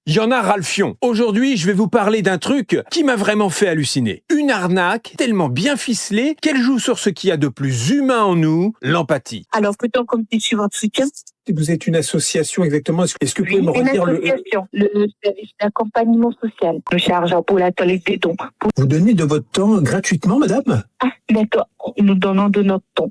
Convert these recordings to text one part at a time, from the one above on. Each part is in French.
Il y en a ras le fion. Aujourd'hui, je vais vous parler d'un truc qui m'a vraiment fait halluciner. Une arnaque tellement bien ficelée qu'elle joue sur ce qu'il y a de plus humain en nous, l'empathie. Alors, peut-on compter sur votre soutien? Vous êtes une association exactement. Est-ce que vous pouvez me Une redire association, le service d'accompagnement social. Nous chargeons pour la collecte des dons. Vous donnez de votre temps gratuitement, madame? Ah, d'accord. Nous donnons de notre temps.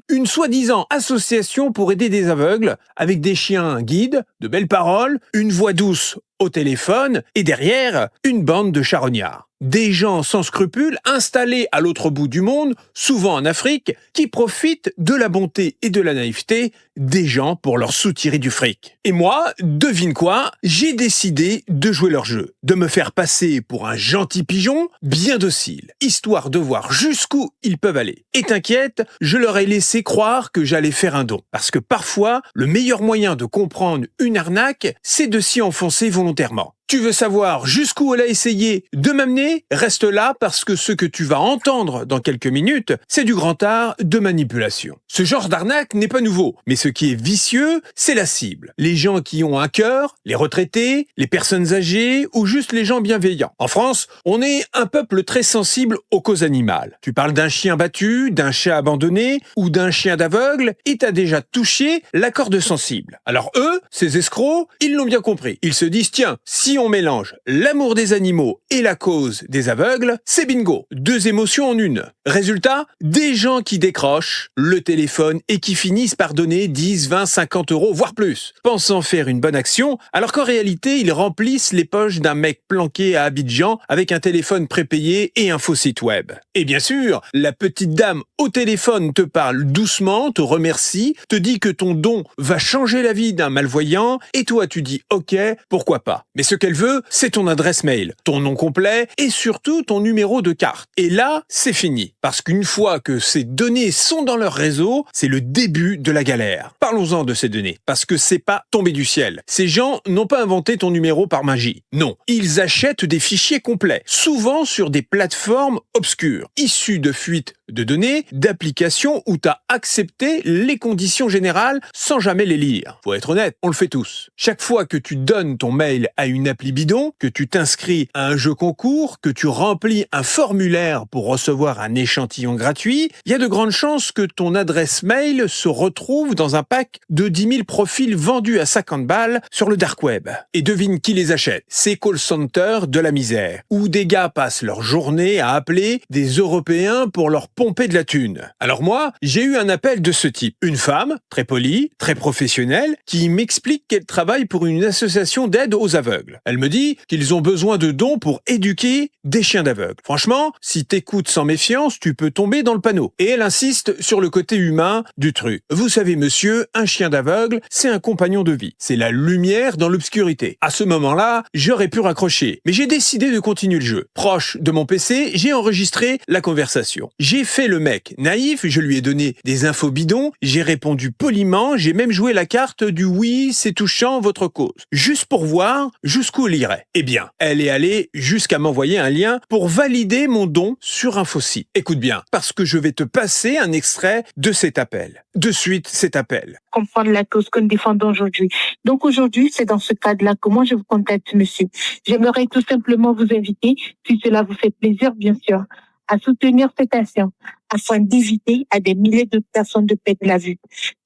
Une soi-disant association pour aider des aveugles, avec des chiens guides, de belles paroles, une voix douce au téléphone et derrière, une bande de charognards. Des gens sans scrupules installés à l'autre bout du monde, souvent en Afrique, qui profitent de la bonté et de la naïveté des gens pour leur soutirer du fric. Et moi, devine quoi, j'ai décidé de jouer leur jeu, de me faire passer pour un gentil pigeon bien docile, histoire de voir jusqu'où ils peuvent aller. Et t'inquiète, je leur ai laissé croire que j'allais faire un don, parce que parfois, le meilleur moyen de comprendre une arnaque, c'est de s'y enfoncer volontairement. Tu veux savoir jusqu'où elle a essayé de m'amener? Reste là parce que ce que tu vas entendre dans quelques minutes, c'est du grand art de manipulation. Ce genre d'arnaque n'est pas nouveau, mais ce qui est vicieux, c'est la cible. Les gens qui ont un cœur, les retraités, les personnes âgées ou juste les gens bienveillants. En France, on est un peuple très sensible aux causes animales. Tu parles d'un chien battu, d'un chat abandonné ou d'un chien d'aveugle et t'as déjà touché la corde sensible. Alors eux, ces escrocs, ils l'ont bien compris. Ils se disent, tiens, si on mélange l'amour des animaux et la cause des aveugles, c'est bingo. Deux émotions en une. Résultat, des gens qui décrochent le téléphone et qui finissent par donner 10, 20, 50 euros, voire plus, pensant faire une bonne action, alors qu'en réalité, ils remplissent les poches d'un mec planqué à Abidjan avec un téléphone prépayé et un faux site web. Et bien sûr, la petite dame au téléphone te parle doucement, te remercie, te dit que ton don va changer la vie d'un malvoyant, et toi tu dis ok, pourquoi pas. Mais ce qu'elle veut, c'est ton adresse mail, ton nom complet et surtout ton numéro de carte. Et là, c'est fini. Parce qu'une fois que ces données sont dans leur réseau, c'est le début de la galère. Parlons-en de ces données, parce que c'est pas tombé du ciel. Ces gens n'ont pas inventé ton numéro par magie. Non, ils achètent des fichiers complets, souvent sur des plateformes obscures, issues de fuites de données, d'applications où t'as accepté les conditions générales sans jamais les lire. Faut être honnête, on le fait tous. Chaque fois que tu donnes ton mail à une appli bidon, que tu t'inscris à un jeu concours, que tu remplis un formulaire pour recevoir un échantillon gratuit, il y a de grandes chances que ton adresse mail se retrouve dans un pack de 10 000 profils vendus à 50 balles sur le dark web. Et devine qui les achète? Ces call centers de la misère, où des gars passent leur journée à appeler des Européens pour leur pomper de la thune. Alors moi, j'ai eu un appel de ce type. Une femme, très polie, très professionnelle, qui m'explique qu'elle travaille pour une association d'aide aux aveugles. Elle me dit qu'ils ont besoin de dons pour éduquer des chiens d'aveugles. Franchement, si t'écoutes sans méfiance, tu peux tomber dans le panneau. Et elle insiste sur le côté humain du truc. Vous savez, monsieur, un chien d'aveugle, c'est un compagnon de vie. C'est la lumière dans l'obscurité. À ce moment-là, j'aurais pu raccrocher. Mais j'ai décidé de continuer le jeu. Proche de mon PC, j'ai enregistré la conversation. J'ai fait le mec naïf, je lui ai donné des infos bidons, j'ai répondu poliment, j'ai même joué la carte du oui, c'est touchant votre cause. Juste pour voir jusqu'où elle irait. Eh bien, elle est allée jusqu'à m'envoyer un lien pour valider mon don sur InfoSite. Écoute bien, parce que je vais te passer un extrait de cet appel. De suite, cet appel. Comprendre la cause que nous défendons aujourd'hui. Donc aujourd'hui, c'est dans ce cadre-là que moi je vous contacte, monsieur. J'aimerais tout simplement vous inviter, si cela vous fait plaisir, bien sûr, à soutenir cette action afin d'éviter à des milliers de personnes de perdre la vue.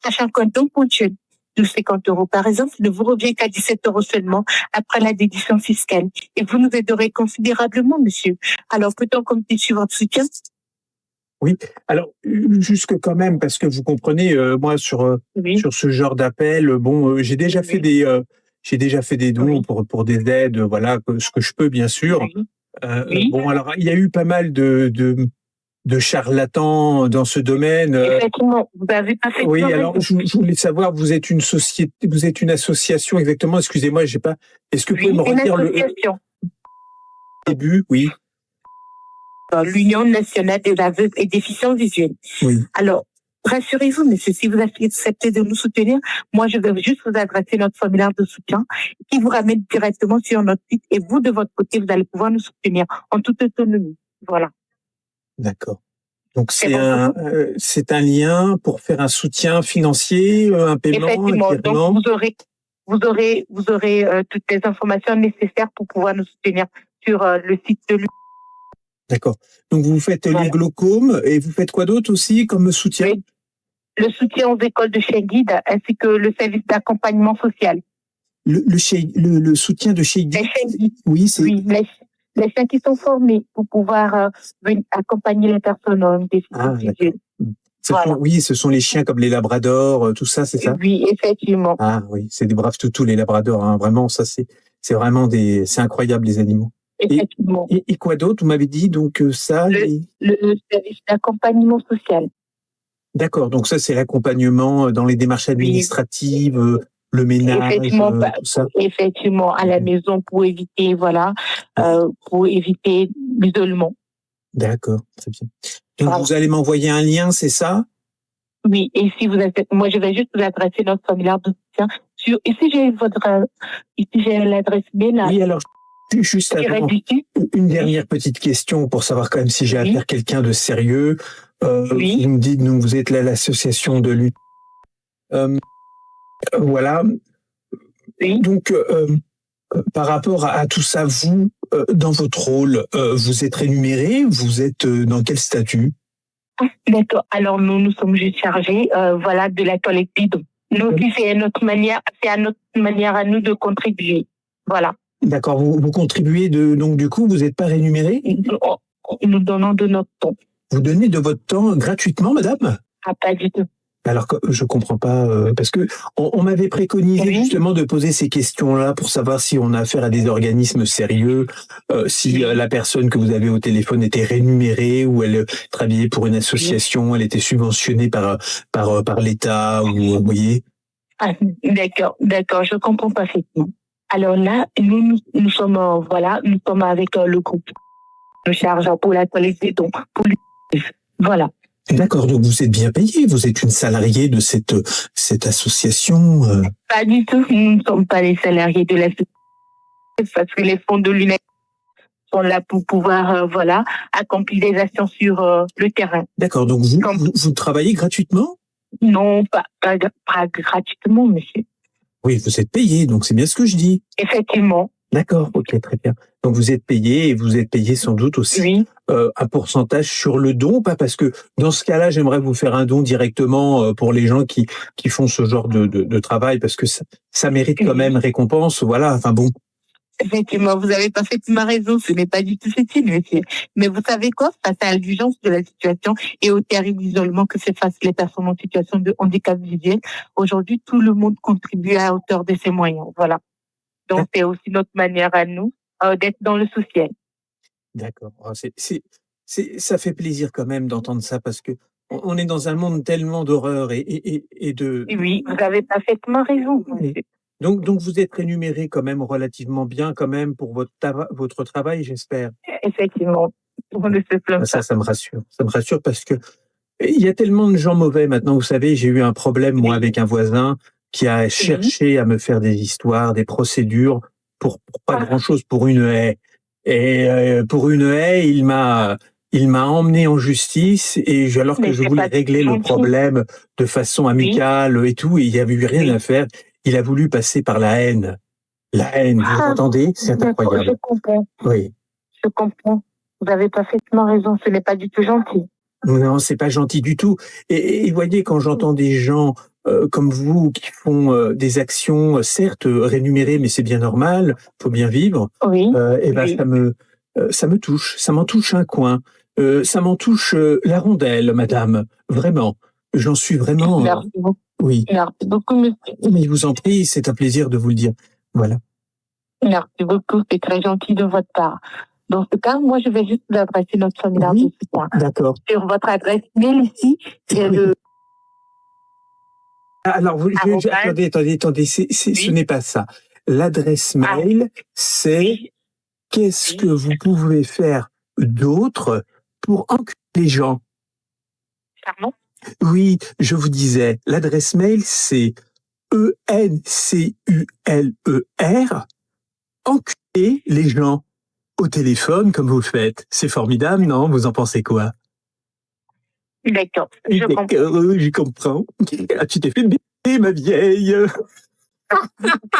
Sachant qu'un don ponctuel de 50 euros, par exemple, ne vous revient qu'à 17 euros seulement après la déduction fiscale. Et vous nous aiderez considérablement, monsieur. Alors, peut-on compter sur votre soutien? Oui. Alors, jusque quand même, parce que vous comprenez, moi, Oui. sur ce genre d'appel, bon, j'ai déjà fait des dons pour des aides, voilà, ce que je peux, bien sûr. Oui. Oui. Bon, alors, il y a eu pas mal de charlatans dans ce domaine. Effectivement, vous avez pas fait de Oui, problème. alors, je voulais savoir, vous êtes une société, vous êtes une association exactement, excusez-moi, j'ai pas, est-ce que vous pouvez me Une redire le association. début? Oui, L'Union nationale des aveugles et déficients visuels. oui. Alors, rassurez-vous, monsieur, si vous acceptez de nous soutenir, moi, je vais juste vous adresser notre formulaire de soutien qui vous ramène directement sur notre site et vous, de votre côté, vous allez pouvoir nous soutenir en toute autonomie. Voilà. D'accord. Donc C'est bon. c'est un lien pour faire un soutien financier, un paiement, un Effectivement. virement. Donc, vous aurez vous aurez toutes les informations nécessaires pour pouvoir nous soutenir sur le site de l'U. D'accord. Donc vous faites Voilà. le glaucome et vous faites quoi d'autre aussi comme soutien? Oui. Le soutien aux écoles de chiens guides ainsi que le service d'accompagnement social. Le soutien de chez Les chiens guides, Oui, c'est oui, les chiens qui sont formés pour pouvoir venir accompagner les personnes déficientes d'accord. visuelles. Voilà. Oui, ce sont les chiens comme les labradors, tout ça, c'est ça? Oui, effectivement. Ah oui, c'est des braves toutous les labradors, hein. Vraiment, ça c'est vraiment c'est incroyable les animaux. Effectivement. Et quoi d'autre? Vous m'avez dit donc ça. Le service d'accompagnement social. D'accord, donc ça c'est l'accompagnement dans les démarches administratives, le ménage, Effectivement, tout ça. effectivement, à la maison pour éviter, pour éviter l'isolement. D'accord, très bien. Donc Voilà. vous allez m'envoyer un lien, c'est ça? Oui, et si vous êtes, moi je vais juste vous adresser notre formulaire de soutien. Ici j'ai l'adresse mail. Là, Oui, alors juste avant, une dernière petite question pour savoir quand même si j'ai affaire à quelqu'un de sérieux. Vous me dites, donc vous êtes là l'association de lutte. Voilà. Oui. Donc par rapport à tout ça, vous, dans votre rôle, vous êtes rémunéré? Vous êtes dans quel statut? D'accord. Alors nous sommes juste chargés, de la collecte des dons. Nous aussi, c'est à notre manière à nous de contribuer. Voilà. D'accord. Vous contribuez donc du coup, vous n'êtes pas rémunéré? Nous donnons de notre temps. Vous donnez de votre temps gratuitement, madame? Ah, pas du tout. Alors je comprends pas parce que on m'avait préconisé justement de poser ces questions-là pour savoir si on a affaire à des organismes sérieux, si la personne que vous avez au téléphone était rémunérée ou elle travaillait pour une association, elle était subventionnée par l'État ou vous voyez. Ah, d'accord, je comprends parfaitement. Alors là, nous sommes nous sommes avec le groupe. Nous chargeons pour la collecte des dons. Voilà. D'accord, donc vous êtes bien payé, vous êtes une salariée de cette association. Pas du tout, nous ne sommes pas les salariés de l'association parce que les fonds de l'UNESCO sont là pour pouvoir accomplir des actions sur le terrain. D'accord, donc vous travaillez gratuitement? Non, pas gratuitement, monsieur. Oui, vous êtes payé, donc c'est bien ce que je dis. Effectivement. D'accord, ok, très bien. Donc vous êtes payé et vous êtes payé sans doute aussi un pourcentage sur le don, pas parce que dans ce cas-là, j'aimerais vous faire un don directement pour les gens qui font ce genre de travail parce que ça mérite quand même récompense, voilà. Enfin bon. Effectivement, vous avez parfaitement raison, ce n'est pas du tout utile, monsieur. Mais vous savez quoi, face à l'urgence de la situation et au terrible isolement que fait face les personnes en situation de handicap visuel, aujourd'hui, tout le monde contribue à hauteur de ses moyens, voilà. Donc, c'est aussi notre manière à nous d'être dans le social. D'accord. Ça fait plaisir quand même d'entendre ça parce que on est dans un monde tellement d'horreur et de... Oui, vous avez parfaitement raison, monsieur. Donc vous êtes rémunéré quand même relativement bien quand même pour votre travail, j'espère. Effectivement. On ne se plaint pas. Ça me rassure. Ça me rassure parce que il y a tellement de gens mauvais maintenant. Vous savez, j'ai eu un problème moi avec un voisin qui a cherché à me faire des histoires, des procédures pour pas grand-chose, pour une haie. Et pour une haie, il m'a emmené en justice et alors que je voulais régler le problème de façon amicale et tout, et il n'y avait eu rien à faire. Il a voulu passer par la haine. La haine, vous entendez? C'est incroyable. Je comprends. Oui. Je comprends. Vous avez parfaitement raison. Ce n'est pas du tout gentil. Non, c'est pas gentil du tout. Et voyez, quand j'entends des gens comme vous qui font des actions, certes rémunérées, mais c'est bien normal, faut bien vivre. Oui. Ça me touche. Ça m'en touche un coin. Ça m'en touche la rondelle, madame. Vraiment. J'en suis vraiment. Merci beaucoup. Oui. Merci beaucoup, monsieur. Mais je vous en prie, c'est un plaisir de vous le dire. Voilà. Merci beaucoup, c'est très gentil de votre part. Dans ce cas, moi, je vais juste vous adresser notre formulaire de soutien. D'accord. Sur votre adresse mail ici, c'est le... Alors, attendez, ce n'est pas ça. L'adresse mail, c'est qu'est-ce que vous pouvez faire d'autre pour enculer les gens? Pardon? Oui, je vous disais, l'adresse mail, c'est ENCULER, enculer les gens au téléphone comme vous le faites. C'est formidable, non? Vous en pensez quoi? D'accord, je comprends. Je comprends. Ah, tu t'es fait baiser, ma vieille.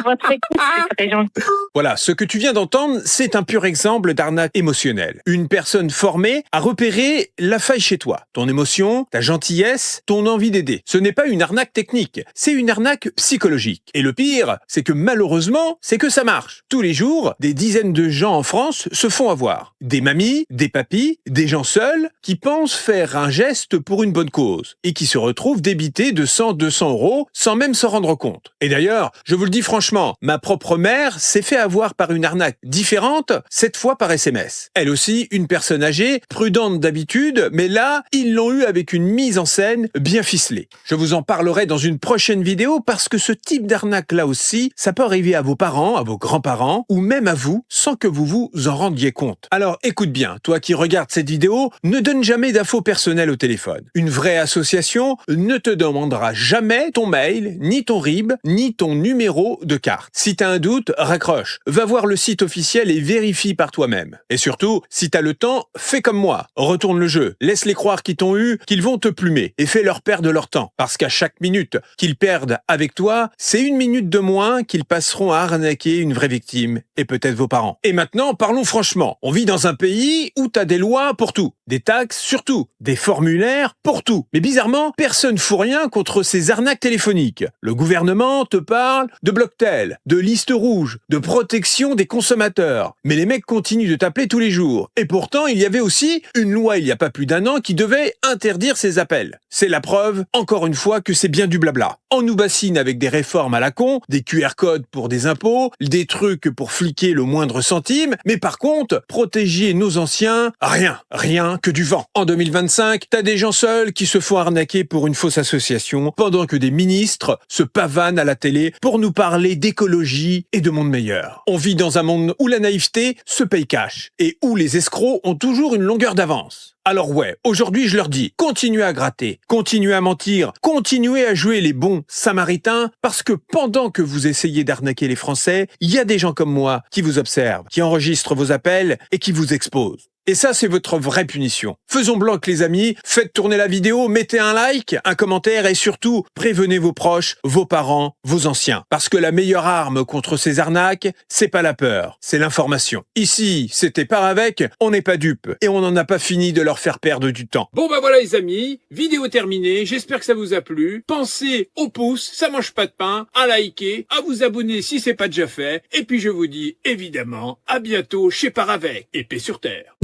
Votre écoute, c'est très gentil. Voilà, ce que tu viens d'entendre, c'est un pur exemple d'arnaque émotionnelle. Une personne formée a repéré la faille chez toi. Ton émotion, ta gentillesse, ton envie d'aider. Ce n'est pas une arnaque technique, c'est une arnaque psychologique. Et le pire, c'est que malheureusement, c'est que ça marche. Tous les jours, des dizaines de gens en France se font avoir. Des mamies, des papis, des gens seuls qui pensent faire un geste pour une bonne cause et qui se retrouvent débités de 100, 200 euros sans même s'en rendre compte. Et d'ailleurs, je vous le dis franchement, ma propre mère s'est fait avoir par une arnaque différente, cette fois par SMS. Elle aussi, une personne âgée, prudente d'habitude, mais là, ils l'ont eu avec une mise en scène bien ficelée. Je vous en parlerai dans une prochaine vidéo parce que ce type d'arnaque là aussi, ça peut arriver à vos parents, à vos grands-parents ou même à vous sans que vous vous en rendiez compte. Alors écoute bien, toi qui regardes cette vidéo, ne donne jamais d'infos personnelles au téléphone. Une vraie association ne te demandera jamais ton mail, ni ton RIB, ni ton numéro de carte. Si t'as un doute, raccroche. Va voir le site officiel et vérifie par toi-même. Et surtout, si t'as le temps, fais comme moi. Retourne le jeu. Laisse-les croire qu'ils t'ont eu, qu'ils vont te plumer. Et fais-leur perdre leur temps. Parce qu'à chaque minute qu'ils perdent avec toi, c'est une minute de moins qu'ils passeront à arnaquer une vraie victime. Et peut-être vos parents. Et maintenant, parlons franchement. On vit dans un pays où t'as des lois pour tout. Des taxes surtout. Des formulaires pour tout. Mais bizarrement, personne fout rien contre ces arnaques téléphoniques. Le gouvernement te parle de Blocktel, de liste rouge, de protection des consommateurs. Mais les mecs continuent de t'appeler tous les jours. Et pourtant, il y avait aussi une loi il n'y a pas plus d'un an qui devait interdire ces appels. C'est la preuve, encore une fois, que c'est bien du blabla. On nous bassine avec des réformes à la con, des QR codes pour des impôts, des trucs pour fliquer le moindre centime, mais par contre, protéger nos anciens, rien que du vent. En 2025, t'as des gens seuls qui se font arnaquer pour une fausse association, pendant que des ministres se pavanent à la télé pour nous parler d'écologie et de monde meilleur. On vit dans un monde où la naïveté se paye cash et où les escrocs ont toujours une longueur d'avance. Alors ouais, aujourd'hui je leur dis, continuez à gratter, continuez à mentir, continuez à jouer les bons samaritains, parce que pendant que vous essayez d'arnaquer les Français, il y a des gens comme moi qui vous observent, qui enregistrent vos appels et qui vous exposent. Et ça, c'est votre vraie punition. Faisons bloc, les amis, faites tourner la vidéo, mettez un like, un commentaire et surtout, prévenez vos proches, vos parents, vos anciens. Parce que la meilleure arme contre ces arnaques, c'est pas la peur, c'est l'information. Ici, c'était Par Avec, on n'est pas dupes et on n'en a pas fini de leur faire perdre du temps. Bon bah voilà les amis, vidéo terminée, j'espère que ça vous a plu. Pensez au pouce, ça mange pas de pain, à liker, à vous abonner si c'est pas déjà fait. Et puis je vous dis évidemment à bientôt chez Par Avec et paix sur terre.